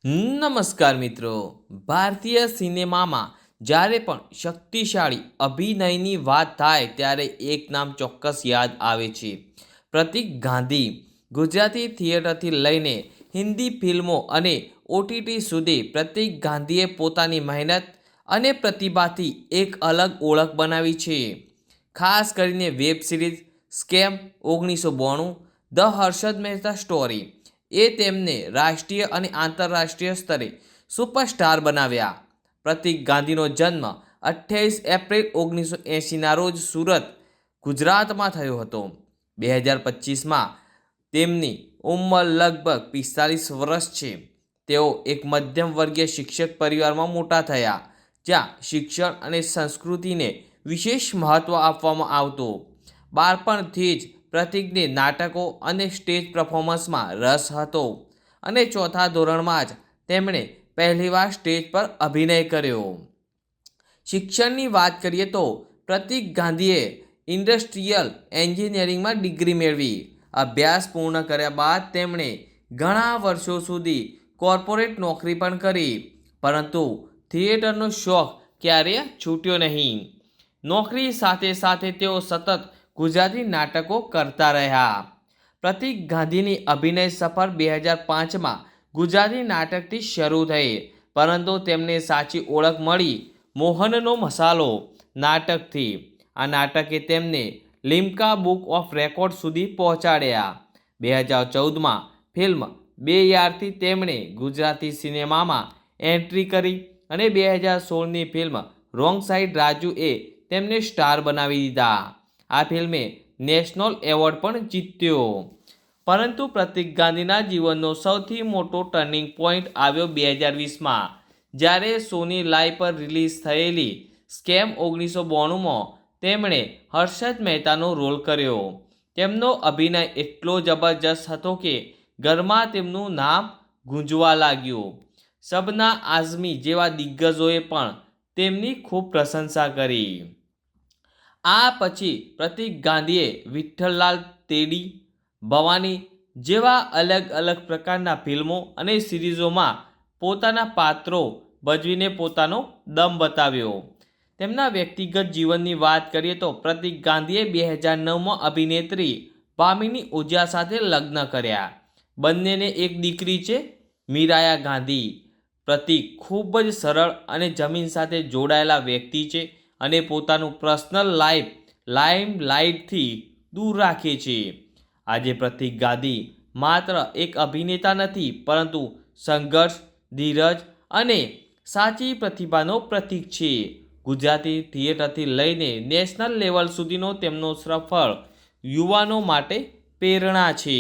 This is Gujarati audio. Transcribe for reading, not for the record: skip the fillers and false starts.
નમસ્કાર મિત્રો. ભારતીય સિનેમામાં જ્યારે પણ શક્તિશાળી અભિનયની વાત થાય ત્યારે એક નામ ચોક્કસ યાદ આવે છે, પ્રતીક ગાંધી. ગુજરાતી થિયેટરથી લઈને હિન્દી ફિલ્મો અને ઓટીટી સુધી પ્રતીક ગાંધીએ પોતાની મહેનત અને પ્રતિભાથી એક અલગ ઓળખ બનાવી છે. ખાસ કરીને web series scam 1992, the Harshad Mehta story એ તેમને રાષ્ટ્રીય અને આંતરરાષ્ટ્રીય સ્તરે સુપરસ્ટાર બનાવ્યા. પ્રતીક ગાંધીનો જન્મ 28 એપ્રિલ 1980ના રોજ સુરત, ગુજરાતમાં થયો હતો. 2025માં તેમની ઉંમર લગભગ 45 વર્ષ છે. તેઓ એક મધ્યમ વર્ગીય શિક્ષક પરિવારમાં મોટા થયા, જ્યાં શિક્ષણ અને સંસ્કૃતિને વિશેષ મહત્ત્વ આપવામાં આવતું. બાળપણથી જ પ્રતીકને નાટકો અને સ્ટેજ પરફોર્મન્સમાં રસ હતો અને ચોથા ધોરણમાં જ તેમણે પહેલીવાર સ્ટેજ પર અભિનય કર્યો. શિક્ષણની વાત કરીએ તો પ્રતીક ગાંધીએ ઇન્ડસ્ટ્રીયલ એન્જિનિયરિંગમાં ડિગ્રી મેળવી. અભ્યાસ પૂર્ણ કર્યા બાદ તેમણે ઘણા વર્ષો સુધી કોર્પોરેટ નોકરી પણ કરી, પરંતુ થિયેટરનો શોખ ક્યારેય છૂટ્યો નહીં. નોકરી સાથે સાથે તેઓ સતત ગુજરાતી નાટકો કરતા રહ્યા. પ્રતીક ગાંધીની અભિનય સફર 2005માં ગુજરાતી નાટકથી શરૂ થઈ, પરંતુ તેમને સાચી ઓળખ મળી મોહનનો મસાલો નાટકથી. આ નાટકે તેમને લિમ્કા બુક ઓફ રેકોર્ડ સુધી પહોંચાડ્યા. 2014માં ફિલ્મ બે યારથી તેમણે ગુજરાતી સિનેમામાં એન્ટ્રી કરી અને 2016ની ફિલ્મ રોંગ સાઈડ રાજુએ તેમને સ્ટાર બનાવી દીધા. આ ફિલ્મે નેશનલ એવોર્ડ પણ જીત્યો. પરંતુ પ્રતીક ગાંધીના જીવનનો સૌથી મોટો ટર્નિંગ પોઈન્ટ આવ્યો 2020માં, જ્યારે સોની લાઈવ પર રિલીઝ થયેલી સ્કેમ 1992માં તેમણે હર્ષદ મહેતાનો રોલ કર્યો. તેમનો અભિનય એટલો જબરજસ્ત હતો કે ઘરમાં તેમનું નામ ગુંજવા લાગ્યું. શબના આઝમી જેવા દિગ્ગજોએ પણ તેમની ખૂબ પ્રશંસા કરી. આ પછી પ્રતીક ગાંધીએ વિઠ્ઠલલાલ તેડી, ભવાની જેવા અલગ અલગ પ્રકારના ફિલ્મો અને સિરીઝોમાં પોતાના પાત્રો ભજવીને પોતાનો દમ બતાવ્યો. તેમના વ્યક્તિગત જીવનની વાત કરીએ તો પ્રતીક ગાંધીએ 2009માં અભિનેત્રી ભામિની ઓઝા સાથે લગ્ન કર્યા. બંનેને એક દીકરી છે, મીરાયા ગાંધી. પ્રતીક ખૂબ જ સરળ અને જમીન સાથે જોડાયેલા વ્યક્તિ છે અને પોતાનું પર્સનલ લાઈફ લાઇમલાઇટથી દૂર રાખે છે. આજે પ્રતીક ગાંધી માત્ર એક અભિનેતા નથી, પરંતુ સંઘર્ષ, ધીરજ અને સાચી પ્રતિભાનો પ્રતીક છે. ગુજરાતી થિયેટરથી લઈને નેશનલ લેવલ સુધીનો તેમનો સફર યુવાનો માટે પ્રેરણા છે.